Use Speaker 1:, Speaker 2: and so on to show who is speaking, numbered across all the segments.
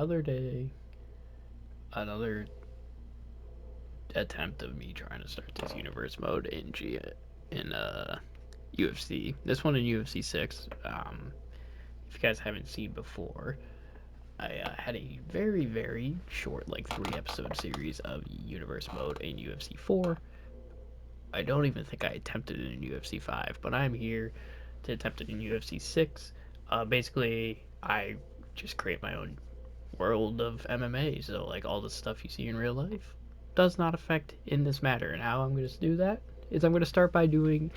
Speaker 1: another day, another attempt of me trying to start this universe mode in UFC. This one in UFC 6. If you guys haven't seen before, I had a very, very short, like 3 episode series of universe mode in UFC 4. I don't even think I attempted it in UFC 5, but I'm here to attempt it in UFC 6. Basically, I just create my own world of MMA, so like all the stuff you see in real life does not affect in this matter. And how I'm going to do that is I'm going to start by doing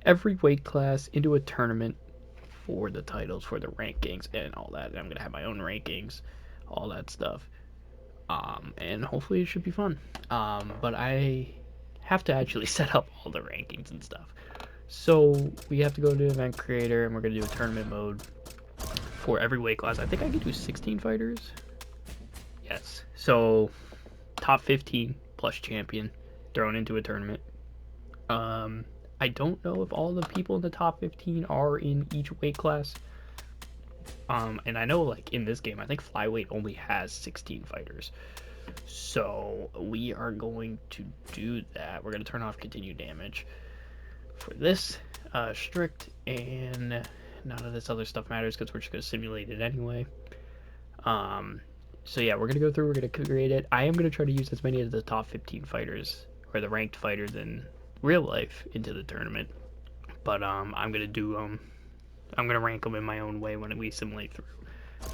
Speaker 1: every weight class into a tournament for the titles, for the rankings, and all that. And I'm going to have my own rankings, all that stuff. And hopefully it should be fun. But I have to actually set up all the rankings and stuff. So we have to go to event creator and we're going to do a tournament mode for every weight class. I think I can do 16 fighters. Yes. So top 15 plus champion thrown into a tournament. I don't know if all the people in the top 15 are in each weight class. And I know like in this game, I think flyweight only has 16 fighters. So we are going to do that. We're going to turn off continue damage for this strict, and none of this other stuff matters because we're just going to simulate it anyway. So yeah, we're going to go through, we're going to create it. I am going to try to use as many of the top 15 fighters or the ranked fighters in real life into the tournament. But I'm going to do I'm going to rank them in my own way when we simulate through.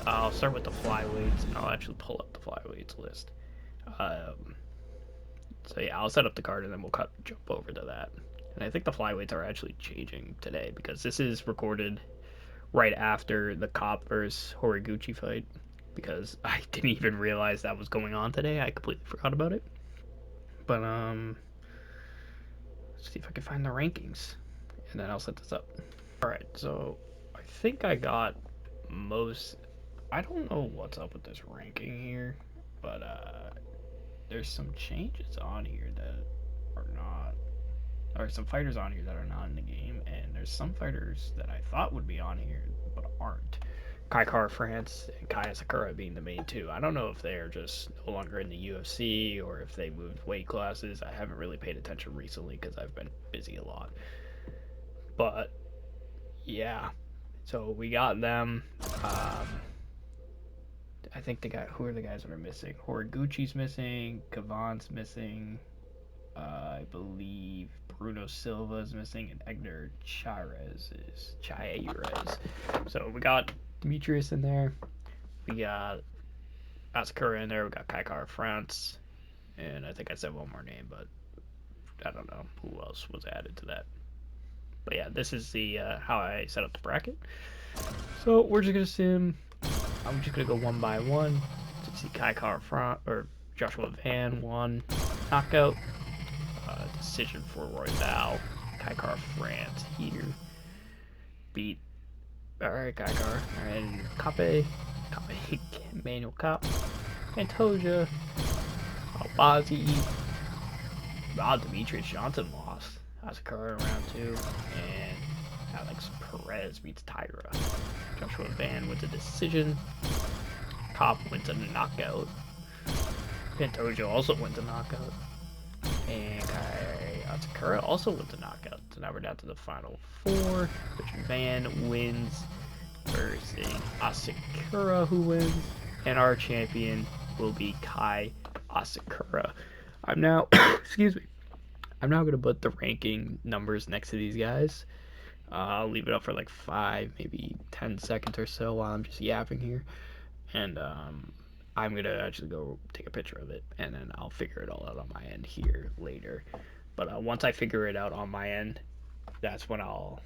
Speaker 1: I'll start with the flyweights, and I'll actually pull up the flyweights list. So yeah, I'll set up the card, and then we'll jump over to that. And I think the flyweights are actually changing today because this is recorded right after the Cop versus Horiguchi fight, because I didn't even realize that was going on today. I completely forgot about it. But let's see if I can find the rankings, and then I'll set this up. All right, so I think I got most. I don't know what's up with this ranking here, but there's some changes on here that are not, or some fighters on here that are not in the game, and there's some fighters that I thought would be on here but aren't. Kai France and Kaya Sakura being the main two. I don't know if they're just no longer in the UFC or if they moved weight classes. I haven't really paid attention recently because I've been busy a lot. But yeah, so we got them. I think who are the guys that are missing? Horiguchi's missing. Kavan's missing. I believe Bruno Silva's missing, and Egner Chairez. So we got Demetrius in there. We got Asakura in there. We got Kaikar France. And I think I said one more name, but I don't know who else was added to that. But yeah, this is the how I set up the bracket. So we're just going to sim. I'm just going to go one by one. To see Kaikar France, or Joshua Van, one knockout. Decision for Royval. Kaikar France here. Beat. Alright, Kaikar. And Kape. Manuel Cop. Pantoja. Albazi. Demetrius Johnson lost. Asakura in round 2. And Alex Perez beats Tyra. Joshua Van wins a decision. Cop wins a knockout. Pantoja also wins a knockout. And Asakura also wins a knockout. So now we're down to the final 4. Richard Van wins versus Asakura, who wins. And our champion will be Kai Asakura. I'm now, excuse me, I'm now going to put the ranking numbers next to these guys. I'll leave it up for like 5, maybe 10 seconds or so while I'm just yapping here. And I'm going to actually go take a picture of it, and then I'll figure it all out on my end here later. But once I figure it out on my end, that's when well,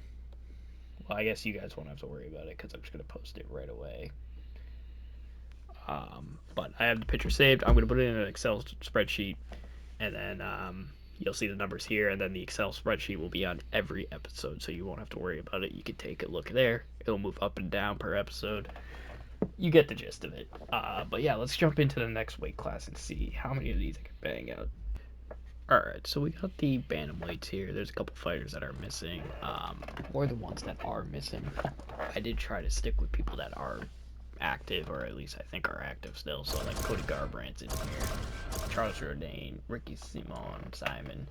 Speaker 1: I guess you guys won't have to worry about it because I'm just going to post it right away. But I have the picture saved. I'm going to put it in an Excel spreadsheet, and then you'll see the numbers here, and then the Excel spreadsheet will be on every episode, so you won't have to worry about it. You can take a look there. It'll move up and down per episode. You get the gist of it. But yeah, let's jump into the next weight class and see how many of these I can bang out. Alright, so we got the bantamweights here. There's a couple fighters that are missing, or the ones that are missing. I did try to stick with people that are active, or at least I think are active still. So like Cody Garbrandt's in here, Charles Jourdain, Ricky Simon.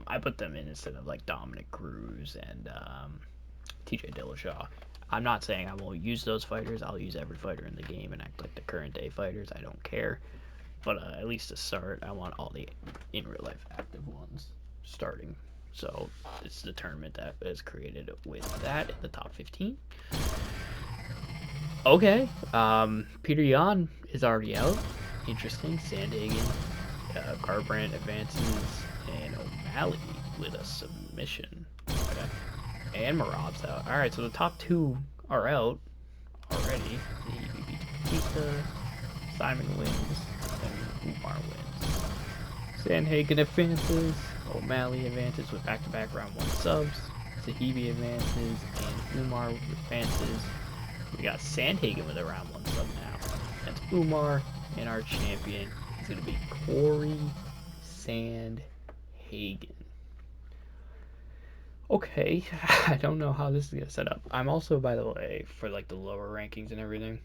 Speaker 1: I put them in instead of like Dominic Cruz and TJ Dillashaw. I'm not saying I won't use those fighters. I'll use every fighter in the game and act like the current day fighters. I don't care. But at least to start, I want all the in real life active ones starting. So it's the tournament that is created with that in the top 15. Okay, Peter Yan is already out. Interesting. Sandhagen, Garbrandt advances, and O'Malley with a submission. Okay. And Marab's out. Alright, so the top 2 are out already. He beats Batista, Simon wins, and Umar wins. Sandhagen advances, O'Malley advances with back-to-back round 1 subs, Zahibi advances, and Umar advances. We got Sandhagen with a round 1 sub now. That's Umar, and our champion is going to be Corey Sandhagen. Okay, I don't know how this is going to set up. I'm also, by the way, for like the lower rankings and everything,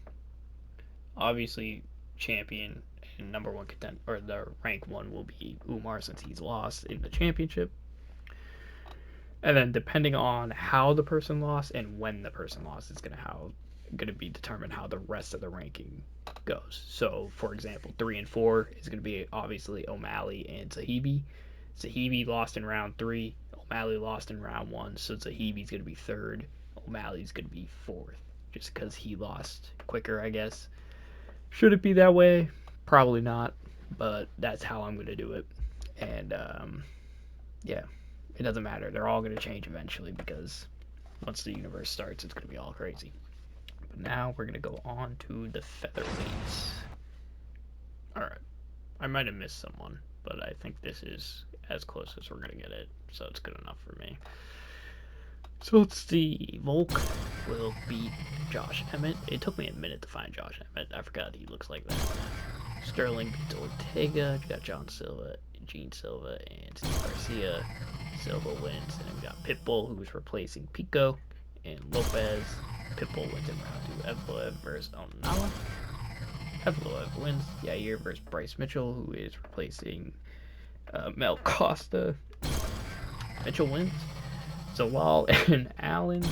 Speaker 1: obviously champion and number 1 contender, or the rank 1 will be Umar since he's lost in the championship. And then depending on how the person lost and when the person lost is going to be determined how the rest of the ranking goes. So, for example, 3 and 4 is going to be obviously O'Malley and Zahibi. Zahibi lost in round 3. O'Malley lost in round 1, so Zahibi's going to be 3rd. O'Malley's going to be 4th, just because he lost quicker, I guess. Should it be that way? Probably not, but that's how I'm going to do it. And, yeah, it doesn't matter. They're all going to change eventually, because once the universe starts, it's going to be all crazy. But now we're going to go on to the featherweights. Alright, I might have missed someone, but I think this is as close as we're going to get it, so it's good enough for me. So let's see. Volk will beat Josh Emmett. It took me a minute to find Josh Emmett. I forgot he looks like that. Sterling beats Ortega. We got John Silva, Gene Silva, and Steve Garcia. Silva wins. And then we got Pitbull, who's replacing Pico, and Lopez. Pitbull wins in round 2. Evloev versus Onala. Evloev wins. Yair versus Bryce Mitchell, who is replacing Mel Costa. Mitchell wins. Zalal and Allen.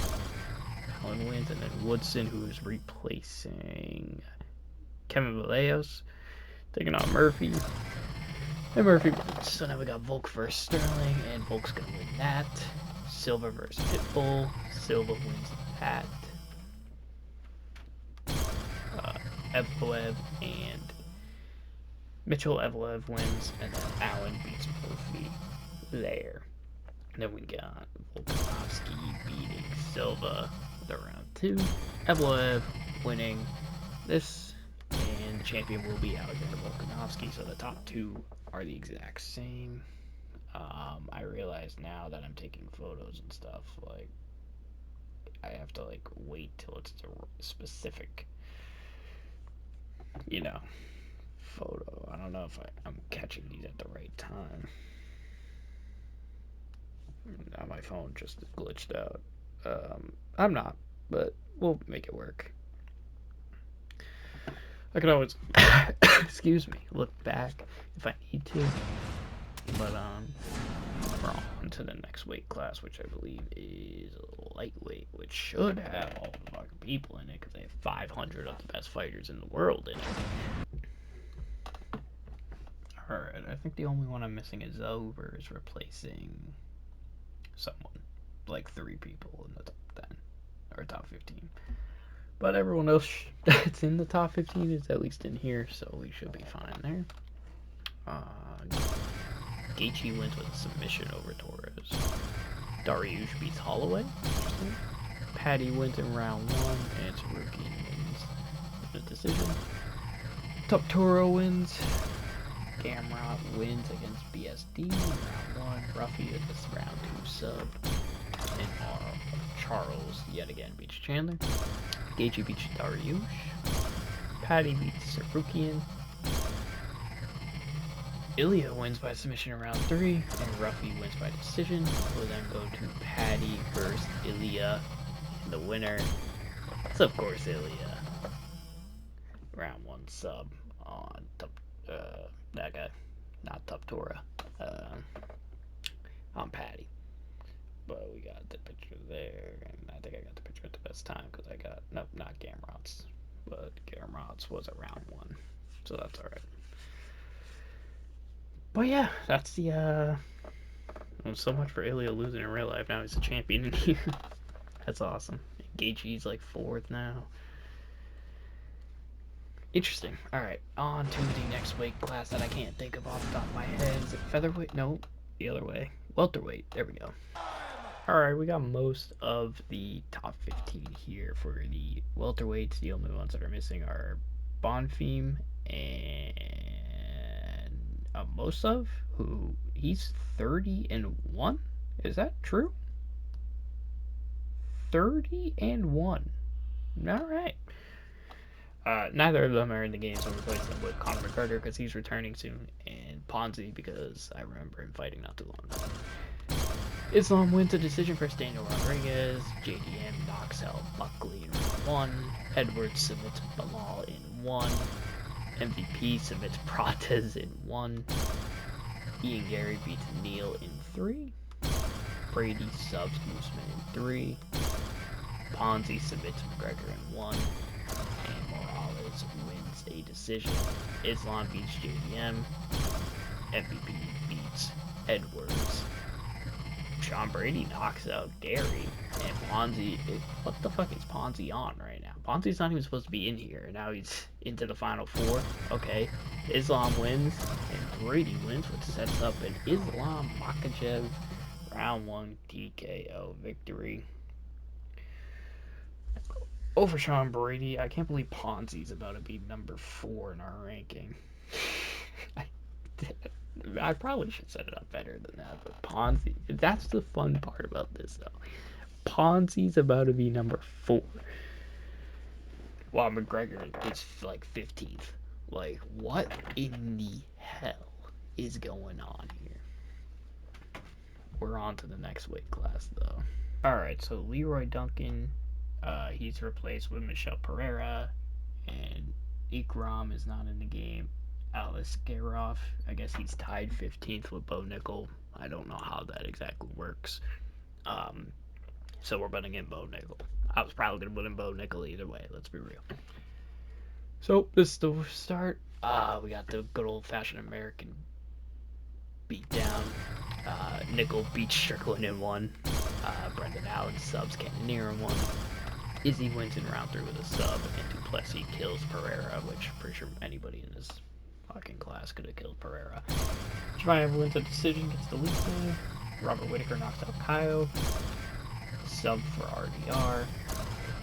Speaker 1: Allen wins, and then Woodson, who is replacing Kevin Vallejos, taking on Murphy. And Murphy wins. So now we got Volk versus Sterling, and Volk's gonna win that. Silva versus Pitbull. Silva wins that. Evloev and Mitchell. Evloev wins, and then Allen beats Murphy there. And then we got Volkanovski beating Silva with a round 2. Evloev winning this, and the champion will be Alexander Volkanovski. So the top 2 are the exact same. I realize now that I'm taking photos and stuff, like, I have to, like, wait till it's a specific, photo. I don't know if I'm catching these at the right time. Now my phone just glitched out. I'm not, but we'll make it work. I can always, excuse me, look back if I need to. But, we're on to the next weight class, which I believe is lightweight, which should have all the fucking people in it, because they have 500 of the best fighters in the world in it. Alright, I think the only one I'm missing is Over is replacing someone, like 3 people in the top 10, or top 15. But everyone else that's in the top 15 is at least in here, so we should be fine there. Gaethje wins with a submission over Torres. Dariush beats Holloway. Patty wins in round 1, and Tsarukian wins in a decision. Toptoro wins. Gamrot wins against BSD in round 1. Ruffy is this round 2 sub. And Charles yet again beats Chandler. Gaethje beats Dariush. Patty beats Tsarukian. Ilya wins by submission in round 3, and Ruffy wins by decision. We'll then go to Patty versus Ilya, and the winner is of course Ilya. round sub on that guy, not Tuptora, on Patty. But we got the picture there, and I think I got the picture at the best time because I got, nope, not Gamrots, but Gamrots was a round 1, so that's alright. But yeah, that's the, well, so much for Ilya losing in real life. Now he's a champion in here. That's awesome. Gaethje's like 4th now. Interesting. Alright, on to the next weight class that I can't think of off the top of my head. Is it featherweight? No, the other way. Welterweight. There we go. Alright, we got most of the top 15 here for the welterweights. The only ones that are missing are Bonfim and Mosov, who he's 30-1. Is that true? 30-1. Alright. Neither of them are in the game, so we'll replace them with Conor McGregor because he's returning soon, and Ponzi because I remember him fighting not too long ago. Islam wins a decision for Daniel Rodriguez. JDM knocks out Buckley in round 1. Edwards submits Bilal in 1. MVP submits Prates in 1. Ian Gary beats Neal in 3. Brady subs Usman in 3. Ponzi submits McGregor in 1. And Morales wins a decision. Islam beats JDM. MVP beats Edwards. Sean Brady knocks out Gary, and Ponzi, what the fuck is Ponzi on right now? Ponzi's not even supposed to be in here, and now he's into the final 4. Okay, Islam wins, and Brady wins, which sets up an Islam Makhachev round 1 TKO victory over Sean Brady. I can't believe Ponzi's about to be number 4 in our ranking. I probably should set it up better than that, but Ponzi, that's the fun part about this, though. Ponzi's about to be number 4, while McGregor is like 15th. Like, what in the hell is going on here? We're on to the next weight class, though. Alright, so Leroy Duncan, he's replaced with Michel Pereira, and Ikram is not in the game. Alice Garoff, I guess he's tied 15th with Bo Nickel. I don't know how that exactly works. So we're putting in Bo Nickel. I was probably going to put in Bo Nickel either way, let's be real. So, this is the start. We got the good old-fashioned American beatdown. Nickel beats Strickland in 1. Brendan Allen subs Cannonier in 1. Izzy wins in round 3 with a sub, and Duplessis kills Pereira, which I'm pretty sure anybody in this fucking class could have killed Pereira. Shmaev wins a decision, gets the lead. Robert Whittaker knocks out Kaio. Sub for RDR.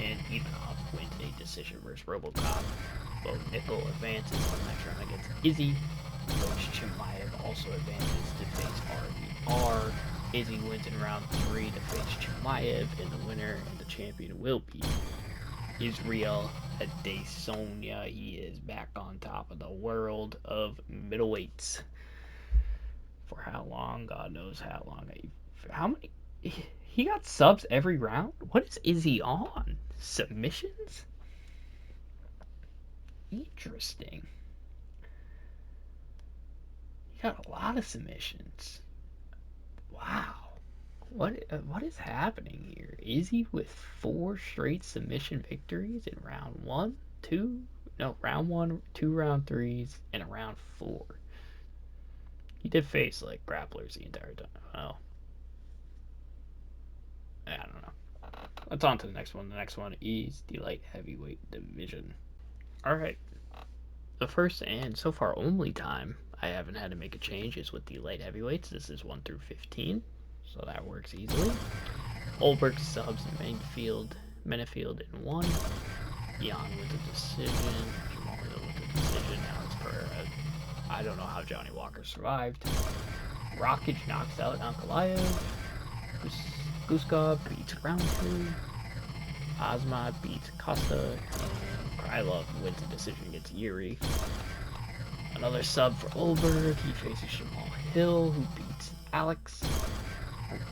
Speaker 1: And Ivanov wins a decision versus Robocop. Bo Nickel advances to the next round against Izzy. Coach Chimaev also advances to face RDR. Izzy wins in round 3 to face Chimaev, and the winner and the champion will be Israel Adesanya. He is back on top of the world of middleweights. For how long? God knows how long. How many? He got subs every round? What is he on? Submissions? Interesting. He got a lot of submissions. Wow. What is happening here? Is he with 4 straight submission victories in round 1, 2? No, round 1, 2 round 3s, and a round 4. He did face like grapplers the entire time. Well, I don't know. Let's on to the next one. The next one is the light heavyweight division. Alright. The first and so far only time I haven't had to make a change is with the light heavyweights. This is 1 through 15. So that works easily. Olberg subs Menefield in 1. Jan with a decision. Jamal Hill with a decision. Alex Pereira. I don't know how Johnny Walker survived. Rockage knocks out Ankalaev. Guskov beats Roundtree. Ozma beats Costa. And Krylov wins a decision against Yuri. Another sub for Olberg. He faces Jamal Hill, who beats Alex.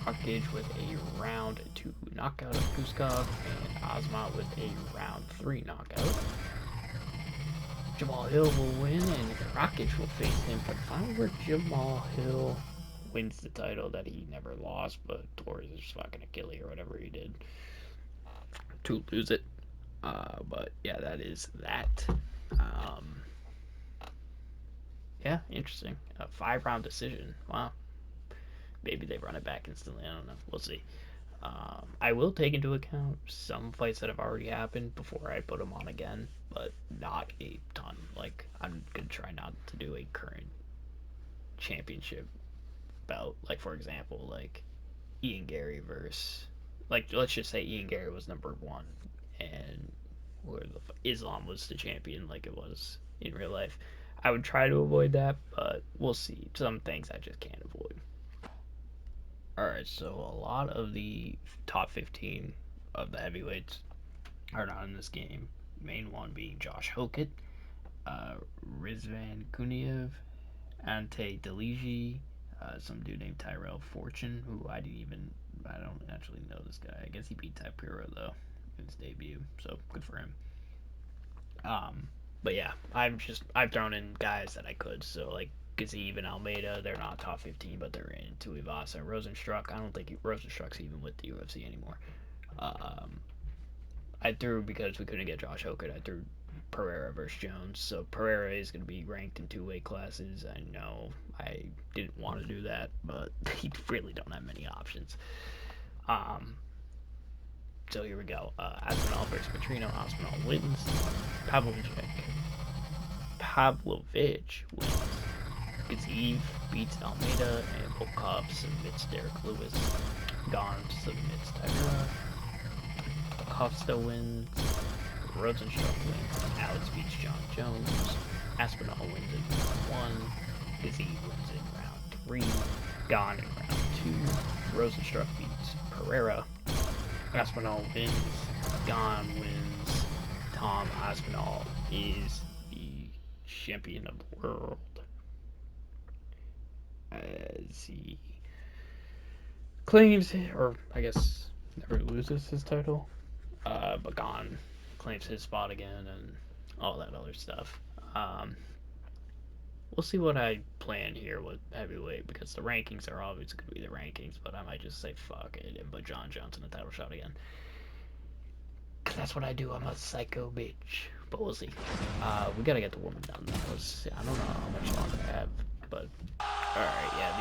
Speaker 1: Rockage with a round 2 knockout of Guskov, and Ozma with a round 3 knockout. Jamal Hill will win, and Rakic will face him for the final. Where Jamal Hill wins the title that he never lost, but tore his fucking Achilles or whatever he did to lose it. But yeah, that is that. Um, yeah, interesting. A 5-round decision. Wow. Maybe they run it back instantly. I don't know. We'll see. I will take into account some fights that have already happened before I put them on again, but not a ton. Like, I'm gonna try not to do a current championship bout. Like, for example, like Ian Gary versus, like, let's just say Ian Gary was number one, and where Islam was the champion, like it was in real life. I would try to avoid that, but we'll see. Some things I just can't avoid. Alright, so a lot of the top 15 of the heavyweights are not in this game. Main one being Josh Hokett, Rizvan Kuniev, Ante Deliji, some dude named Tyrell Fortune, who I don't actually know this guy. I guess he beat Tapiro though in his debut, so good for him. But yeah, I've thrown in guys that I could. So like Gaziev and Almeida, they're not top 15, but they're in. Tuivasa, Rosenstruck. I don't think Rosenstruck's even with the UFC anymore. Um, I threw because we couldn't get Josh Hokett. I threw Pereira versus Jones. So Pereira is going to be ranked in 2 weight classes. I know I didn't want to do that, but he really don't have many options. So here we go. Aspinall versus Petrino. Aspinall wins. Pavlovich wins. Gaziev beats Almeida, and Volkov submits Derek Lewis. Gone submits Tyrell. Volkov still wins. Rosenstruck wins. Alex beats John Jones. Aspinall wins in round 1. Gaziev wins in round 3. Gone in round 2. Rosenstruck beats Pereira. Aspinall wins. Gone wins. Tom Aspinall is the champion of the world, as he claims, or I guess never loses his title. But Gone claims his spot again and all that other stuff. We'll see what I plan here with heavyweight, because the rankings are always going to be the rankings, but I might just say fuck it and put John Jones in a title shot again. Because that's what I do. I'm a psycho bitch. But we'll see. We gotta get the woman done. I don't know how much longer I have, but alright, yeah,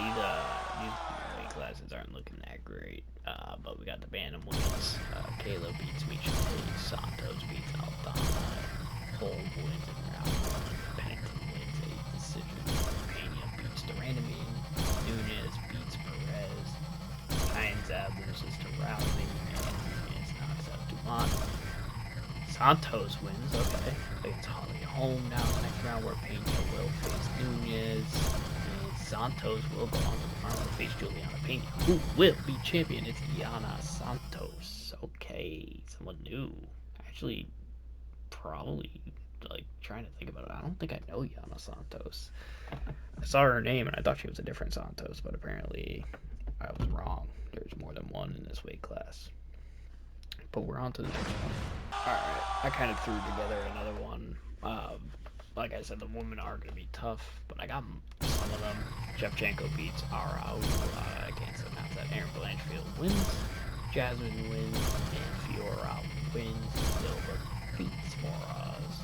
Speaker 1: these weight classes aren't looking that great. But we got the bantamweights. Kayla beats Misha Tate. Santos beats Aldana. Holm wins in round 1. Pennington wins a decision. Pena beats Durandamine. Nunes beats Perez. Kainzab loses to Rousey. And Nunes knocks out Dumont. Santos wins, okay, against Holly Holm now in the next round, where Pena will face Nunes, and Santos will go on to the final to face Juliana Pena, who will be champion. It's Yana Santos. Okay, someone new. Actually, probably, like, trying to think about it. I don't think I know Yana Santos. I saw her name and I thought she was a different Santos, but apparently I was wrong. There's more than one in this weight class. But we're on to the next one. Alright, I kind of threw together another one. Like I said, the women are going to be tough, but I got some of them. Shevchenko beats Arau. I can't pronounce that. Aaron Blanchfield wins. Jasmine wins. And Fiora wins. Silva beats Moraz.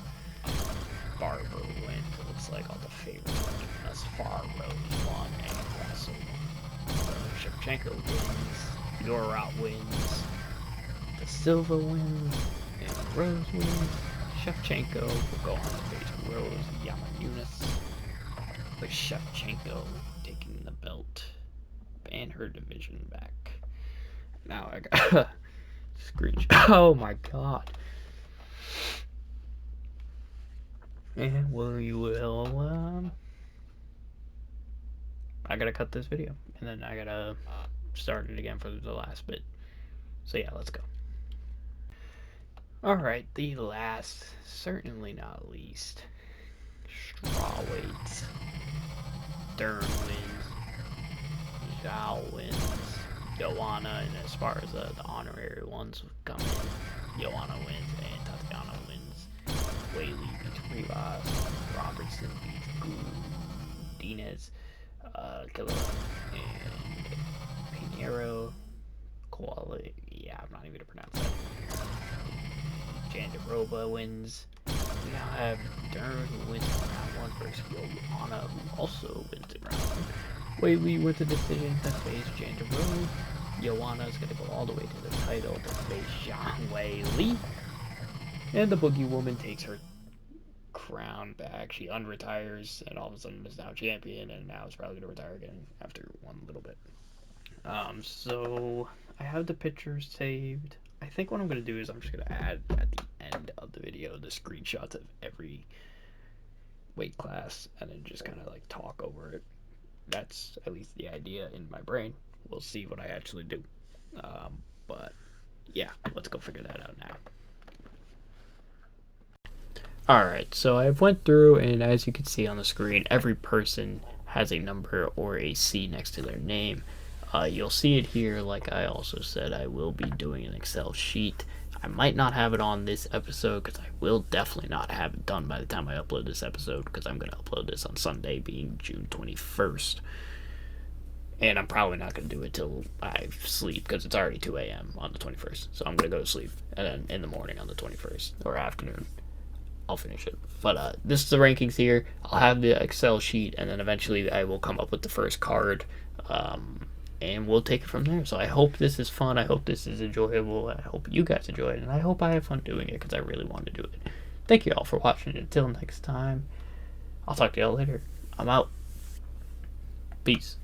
Speaker 1: Barber wins. It looks like all the favorites are giving us far. Rose won and Grasso won. So Shevchenko wins. Fiora wins. Da Silva wins. And Rose wins. Shevchenko will go on to face Rose Yamanunas, with Shevchenko taking the belt and her division back. Now I got a screenshot. Oh my god. And I gotta cut this video, and then I gotta start it again for the last bit. So yeah, let's go. Alright, the last, certainly not least, strawweights. Dern wins. Zhao wins. Joanna, and as far as the honorary ones come in, Joanna wins and Tatiana wins. Whaley beats Rivas. Robertson beats Godinez. Killer and Pinheiro. Koala. Yeah, I'm not even gonna pronounce that. Jandaroba wins. We now have Dern, who wins round 1 versus Joanna, who also wins in round 1. Whaley with a decision to face Jandaroba. Joanna is going to go all the way to the title to face Zhang Weili. And the Boogie Woman takes her crown back. She unretires and all of a sudden is now champion, and now is probably going to retire again after one little bit. So I have the pictures saved. I think what I'm going to do is I'm just going to add at the end of the video the screenshots of every weight class and then just kind of like talk over it. That's at least the idea in my brain. We'll see what I actually do. But yeah, let's go figure that out now. Alright, so I've went through, and as you can see on the screen, every person has a number or a C next to their name. You'll see it here. Like I also said, I will be doing an Excel sheet. I might not have it on this episode because I will definitely not have it done by the time I upload this episode, because I'm going to upload this on Sunday, being June 21st. And I'm probably not going to do it till I sleep, because it's already 2 a.m. on the 21st. So I'm going to go to sleep, and then in the morning on the 21st, or afternoon, I'll finish it. But this is the rankings here. I'll have the Excel sheet, and then eventually I will come up with the first card, and we'll take it from there. So I hope this is fun. I hope this is enjoyable. I hope you guys enjoy it, and I hope I have fun doing it, because I really want to do it. Thank you all for watching. Until next time, I'll talk to y'all later. I'm out. Peace.